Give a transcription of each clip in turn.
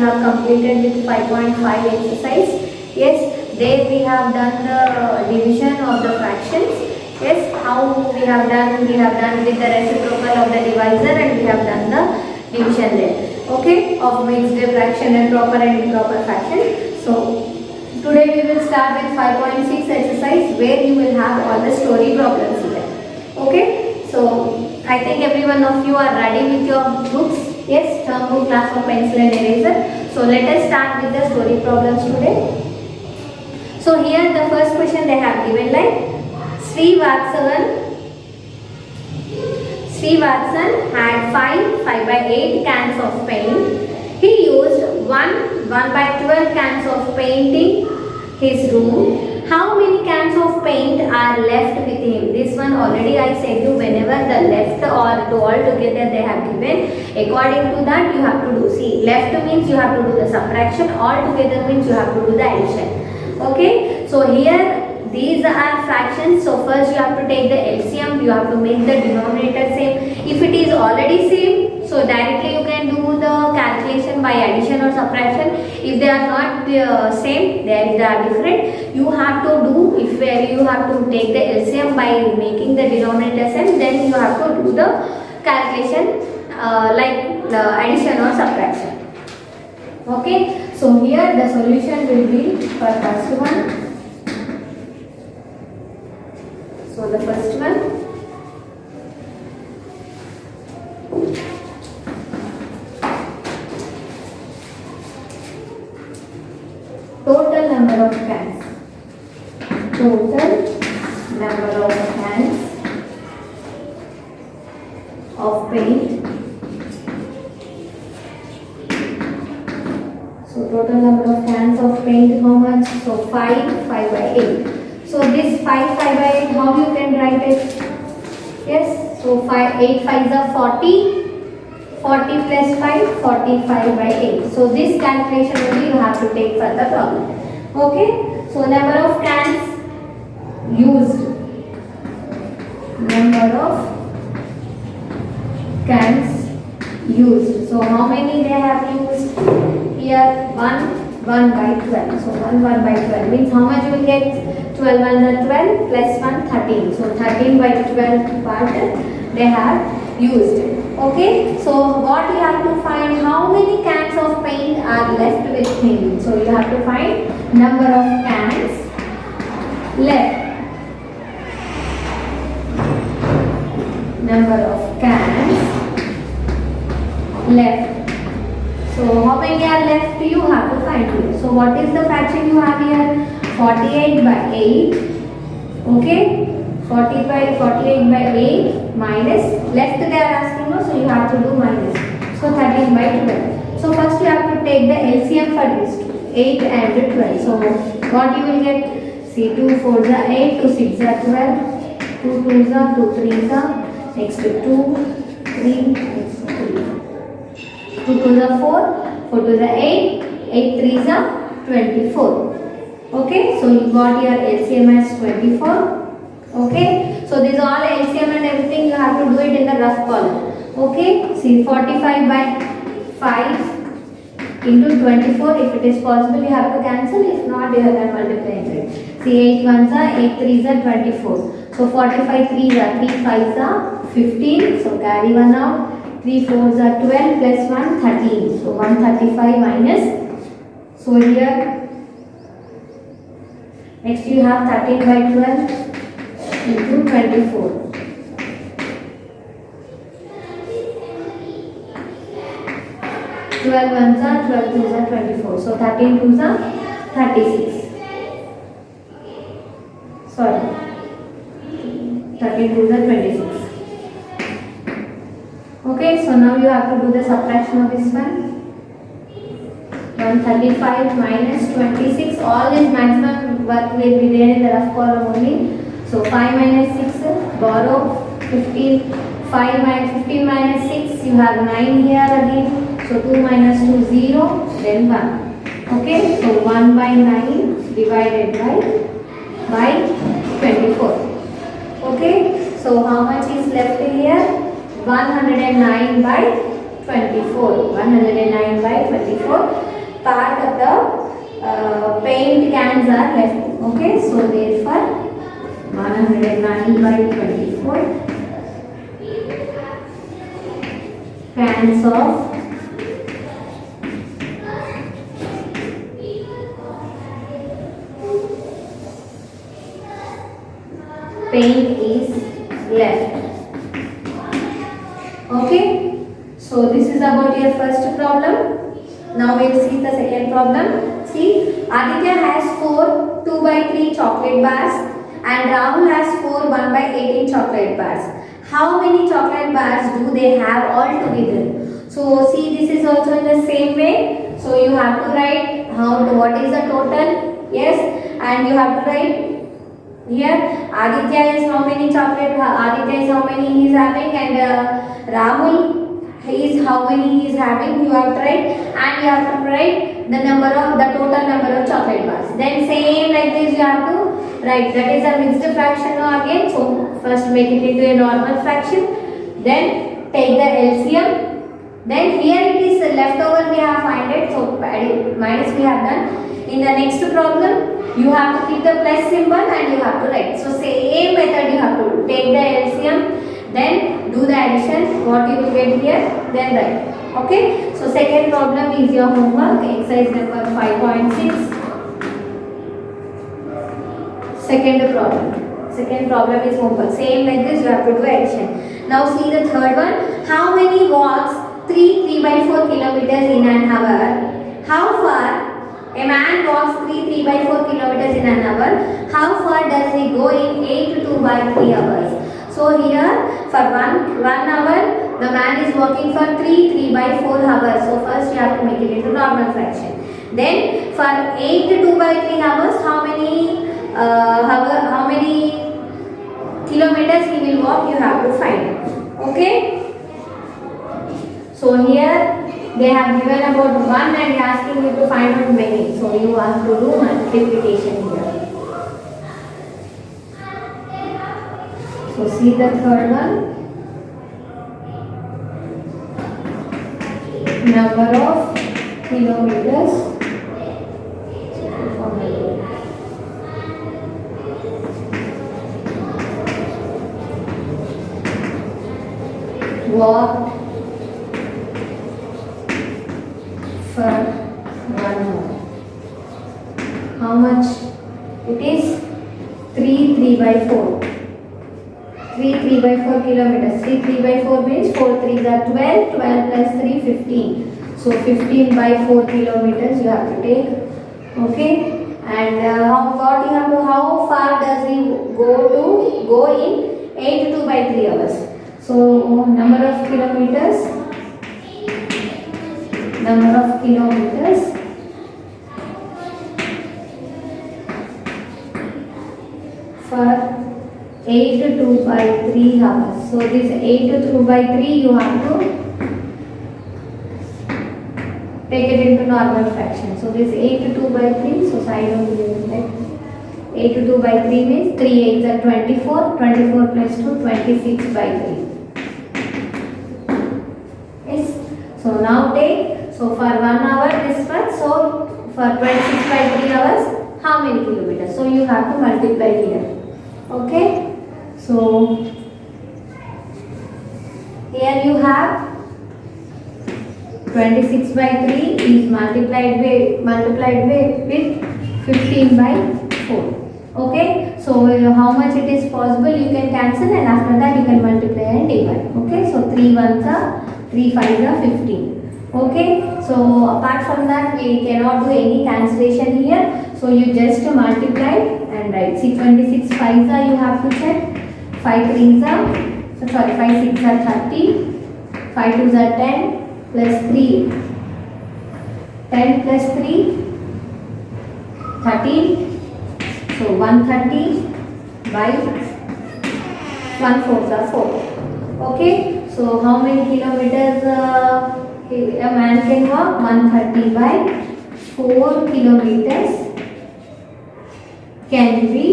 have completed with 5.5 exercise. Yes, there we have done the division of the fractions. Yes, how we have done with the reciprocal of the divisor, and we have done the division there. Okay, of mixed fraction and proper and improper fraction. So today we will start with 5.6 exercise, where you will have all the story problems here. Okay, so I think every one of you are ready with your books. Yes, term book, class of pencil and eraser. So let us start with the story problems today. So here the first question they have given like Sri Watson had 5/8 cans of paint. He used 1/12 cans of painting his room. How many cans of paint are left with him? This one already I said you, whenever the left or to all together they have given, according to that you have to do. See, left means you have to do the subtraction, all together means you have to do the addition. Okay, so here these are fractions. So first you have to take the LCM, you have to make the denominator same. If it is already same, so directly you can do the calculation by addition or subtraction. If they are not same, they are different, you have to do, if you have to take the LCM by making the denominator same, then you have to do the calculation like the addition or subtraction. Okay, so here the solution will be for first one. So the first one, total number of cans of paint. So total number of cans of paint, how much? So 5/8. So this 5/8, how you can write it? Yes, so 8 5s are 40. 40 plus 5, 45/8. So this calculation only you have to take for the problem. Okay, so number of cans used. So how many they have used? Here 1/12. So 1/12 means how much you will get? 12 1 are 12 plus 1 13. So 13/12 part they have used. Okay, so what you have to find, how many cans of paint are left with him. So you have to find number of cans left. Number of cans left. So how many are left you have to find here. So what is the fraction you have here? 48/8. Okay, 48/8 minus, left they are asking, no, so you have to do minus. So 13/12. So first you have to take the LCM for this 8 and 12. So what you will get? See, 2 4s are 8, 2 6s are 12, 2 2s are 2 3s are, next 2 3, next 3, 2 2s are 4, 4 2s are 8, 8 3s are 24. Okay, so you got your LCM as 24. Okay, so this all LCM and everything you have to do it in the rough column. Okay, see, 45/5 into 24. If it is possible you have to cancel, if not you can multiply it. See, 8 1s are 8 3s are 24. So 45 3s are 3 5s are 15. So carry 1 out. 3 4s are 12 plus 1 13. So 135 minus. So here next you have 13/12 into 24. 12 1s are 12 2s are 24. So 13 2s are 36. Sorry, 13 2s are 26. Okay, so now you have to do the subtraction of this one. 135 minus 26. All this maximum work will be there in the rough column only. So 5 minus 6, borrow 15. 15 minus 6, you have 9 here again. So 2 minus 2, 0, then 1. Okay, so 1/9 divided by 24. Okay, so how much is left here? 109/24. 109/24. part of the paint cans are left. Okay, so therefore 109 by 24 cans of paint is left. Okay, so this is about your first problem. Now we will see the second problem. See, Aditya has 4 2 by 3 chocolate bars and Rahul has 4 1 by 18 chocolate bars. How many chocolate bars do they have all together? So see, this is also in the same way. So you have to write what is the total. Yes, and you have to write here Aditya is how many chocolate, Aditya is how many he is having, and Rahul is how many he is having. You have to write, and you have to write the total number of chocolate bars. Then same like this you have to write. That is a mixed fraction now again. So first make it into a normal fraction. Then take the LCM. Then here it is leftover we have find it. So minus we have done. In the next problem, you have to keep the plus symbol and you have to write. So same method you have to take the LCM, then do the addition, what you will get here, then write. Okay, so second problem is your homework, exercise number 5.6. Second problem is homework. Same like this you have to do addition. Now see the third one. How many walks 3 by 4 kilometers in an hour? How far a man walks 3 by 4 kilometers in an hour? How far does he go in 8 to 2 by 3 hours? So here for 1 hour the man is walking for 3 by 4 hours. So first you have to make it into normal fraction. Then for 8 to 2 by 3 hours, how many kilometers he will walk, you have to find. Okay. So here they have given about 1 and asking you to find out many. So you have to do multiplication here. So see the third one. Number of kilometers walked for 1 hour. How much? It is 3 by 4. 3 by 4 kilometers. 3 by 4 means 4 3s are 12. 12 plus 3 15. So 15 by 4 kilometers you have to take. Okay. And how far does he go in 8 to 2 by 3 hours? So number of kilometers for 8 to 2 by 3 hours. So this 8 to 2 by 3 you have to take it into normal fraction. So this 8 to 2 by 3, so side on the left. 8 to 2 by 3 means 3 8s are 24. 24 plus 2, 26 by 3. Yes. So now take, so for 1 hour this much, so for 26 by 3 hours, how many kilometers? So you have to multiply here. Okay. So here you have 26 by 3 is multiplied with 15 by 4. Okay. So how much it is possible you can cancel, and after that you can multiply and divide. Okay. So 3 1s are 3 5s are 15. Okay. So apart from that we cannot do any cancellation here. So you just multiply and write. 26 5s are you have to check. 5 3s are 5 6s are 30. 5 2s are 10 plus 3. 10 plus 3 13. So 130 by 1 4s are 4. Okay. So how many kilometers a man can walk? 130 by 4 kilometers can be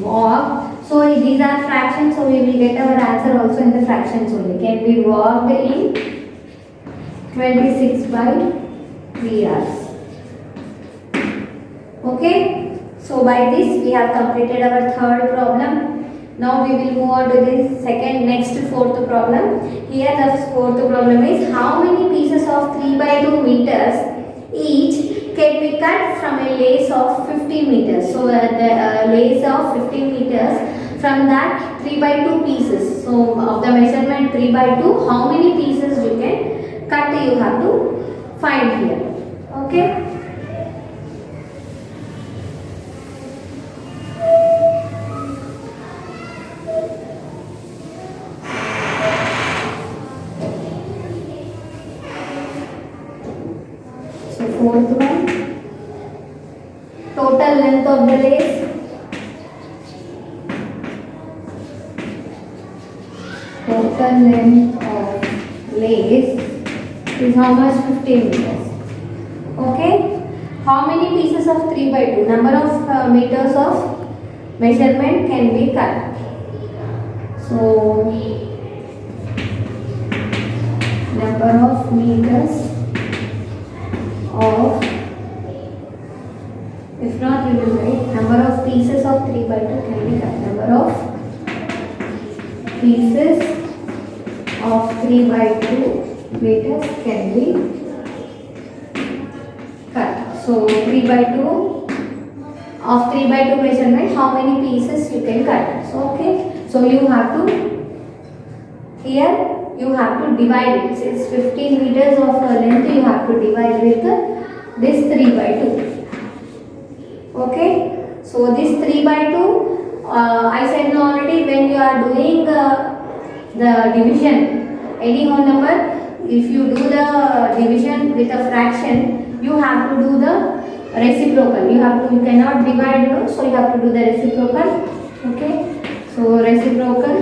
walked. So these are fractions, so we will get our answer also in the fractions only. Can be walked in 26 by 3 hours. Okay, so by this we have completed our third problem. Now we will move on to the fourth problem. Here the fourth problem is how many pieces of 3 by 2 meters each can be cut from a lace of 15 meters. So the lace of 15 meters, from that 3 by 2 pieces. So of the measurement 3 by 2, how many pieces you can cut, you have to find here. Okay. Fourth one, total length of the lace. Total length of lace is how much? 15 meters. Okay. How many pieces of 3 by 2? Number of meters of measurement can be cut. So number of meters of, if not you will write number of pieces of 3 by 2 can be cut. Number of pieces of 3 by 2 meters can be cut. So 3 by 2 of 3 by 2 measurement, how many pieces you can cut. So okay, so you have to, here you have to divide it. Since 15 meters of length, you have to divide with this 3 by 2. Okay, so this 3 by 2, I said already, when you are doing the division, any whole number, if you do the division with a fraction, you have to do the reciprocal. You cannot divide, so you have to do the reciprocal. Okay, so reciprocal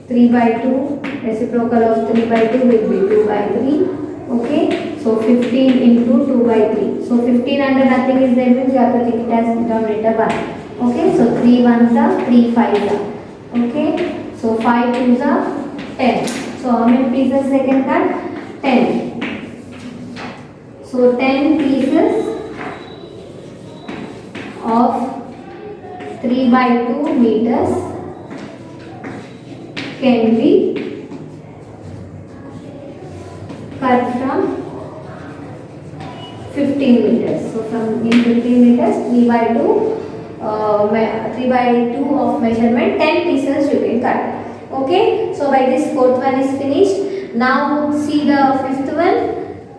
3 by 2, reciprocal of 3 by 2 will be 2 by 3. Okay, so 15 into 2 by 3. So 15 under nothing is there, means you have to take it as denominator 1. Okay, so 3 ones are 3 5s are. Okay, so 5 2s are 10. So how many pieces they can cut? 10. So 10 pieces of 3 by 2 meters can be cut from 15 meters. So from in 15 meters, 3 by 2 of measurement, 10 pieces you can cut. Okay, so by this fourth one is finished. Now see the fifth one.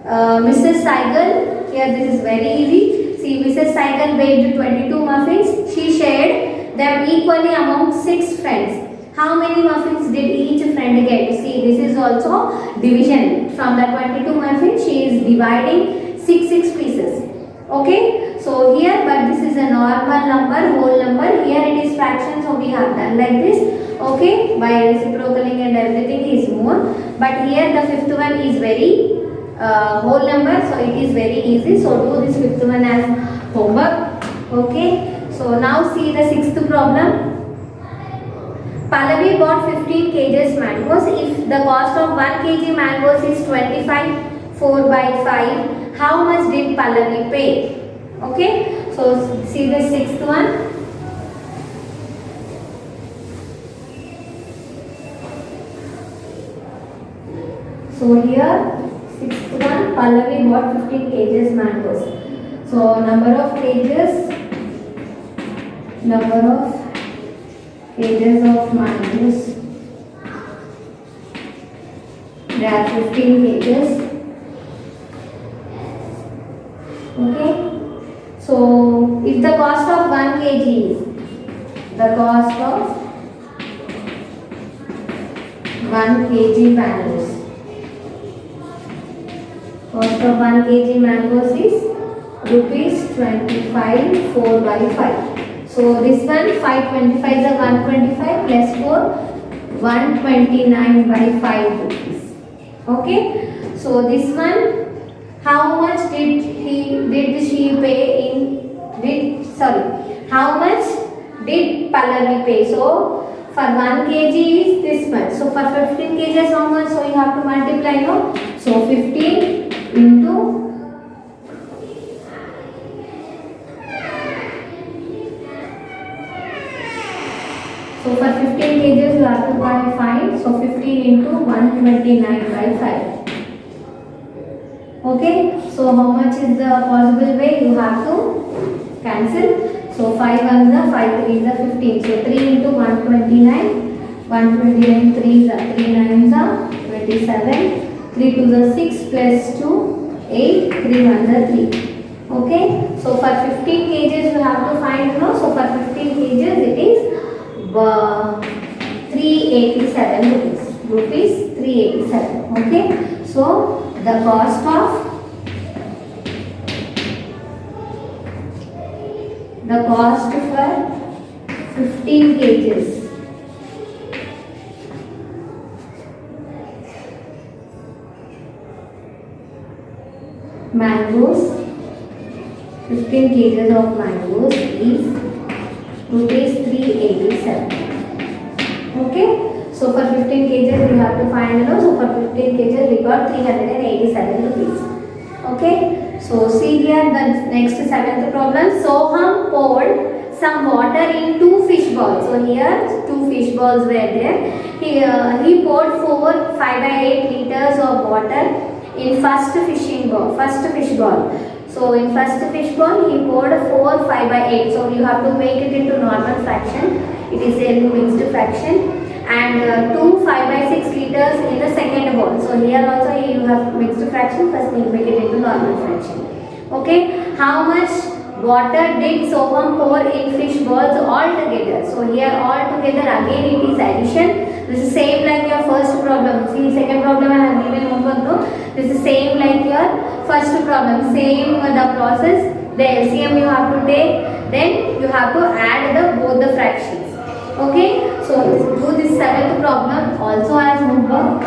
Mrs. Saigal, here this is very easy. See, Mrs. Saigal baked 22 muffins. She shared them equally among 6 friends. How many muffins did each friend get? See, this is also division. From the 22 muffins, she is dividing 6 pieces. Okay, so here, but this is a normal number, whole number. Here it is fraction, so we have done like this. Okay, by reciprocaling and everything is more. But here the fifth one is very whole number, so it is very easy. So do this fifth one as homework. Okay, so now see the sixth problem. Pallavi bought 15 kgs mangoes. If the cost of 1 kg mangoes is 25, 4 by 5, how much did Pallavi pay? Okay, so see the sixth one. So here, sixth one, Pallavi bought 15 kgs mangoes. So number of kgs of mangoes, there are 15 kgs. Okay, so if the cost of 1 kg is, the cost of 1 kg mangoes, cost of 1 kg mangoes is rupees 25, 4 by 5. So this one 525 is a 125 plus 4, 129 by 5 rupees. Okay, so this one, how much did she pay how much did Pallavi pay? So For 1 kg is this much. So for 15 kg how much? So you have to multiply, no? So 15 into so for 15 kgs you have to find. So 15 into 129 by 5. Okay. So how much is the possible way? You have to cancel. So 5 1 is 5 3 is 15. So 3 into 129. 129 3 is 3 9 is 27. 3 2 is 6 plus 2 8. 3 1 is 3. Okay. So for 15 kgs you have to find, no? So for 15 kgs it is 387 rupees 387. Okay. So the cost for 15 kgs mangoes, 15 kgs of mangoes is rupees 387. Okay. So for 15 kgs we have to find, so for 15 kgs we got 387 rupees. Okay. So see here the next 7th problem. Soham poured some water in 2 fish balls. So here 2 fish balls were there. He poured 5 by 8 liters of water in first fish ball. So in first fish ball he poured 4 5 by 8. So you have to make it into normal fraction. It is a mixed fraction. And 2 5 by 6 liters in the second ball. So here also you have mixed fraction. First you make it into normal fraction. Okay. How much water did Soham pour in fish balls altogether? So here altogether again it is addition. This is same like your first problem. See, second problem I have given homework, no? This is same like your first problem. Same the process. The LCM you have to take. Then you have to add both the fractions. Okay. So do this 7th problem also as homework.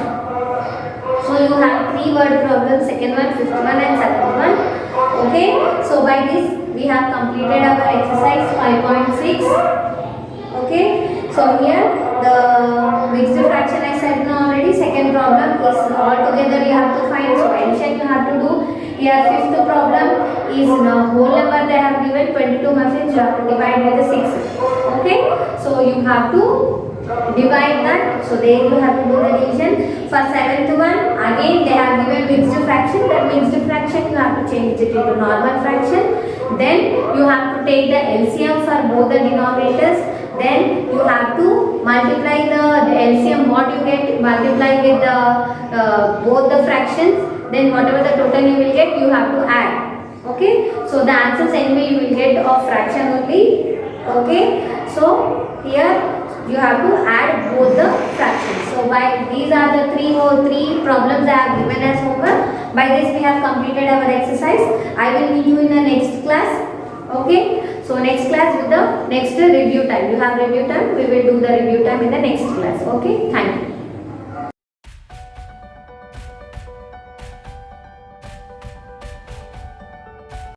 So you have 3 word problems. Second one, 5th one and 7th one. Okay. So by this we have completed our exercise 5.6. Okay. So here the mixed fraction I said no already. Second problem is altogether you have to find. So addition you have to do. Here 5th problem is whole number they have given 22 muffins. You have to divide by the 6. Okay. So you have to divide that. So there you have to do the division. For 7th one again they have given mixed fraction. That mixed fraction you have to change it into normal fraction. Then you have to take the LCM for both the denominators. Then you have to multiply the LCM what you get, multiply with the both the fractions. Then whatever the total you will get you have to add. Okay. So the answers anyway you will get of fraction only. Okay. So here you have to add both the fractions. So by these are the three problems I have given as homework. By this we have completed our exercise. I will meet you in the next class. Okay. So next class with the next review time. You have review time. We will do the review time in the next class. Okay. Thank you.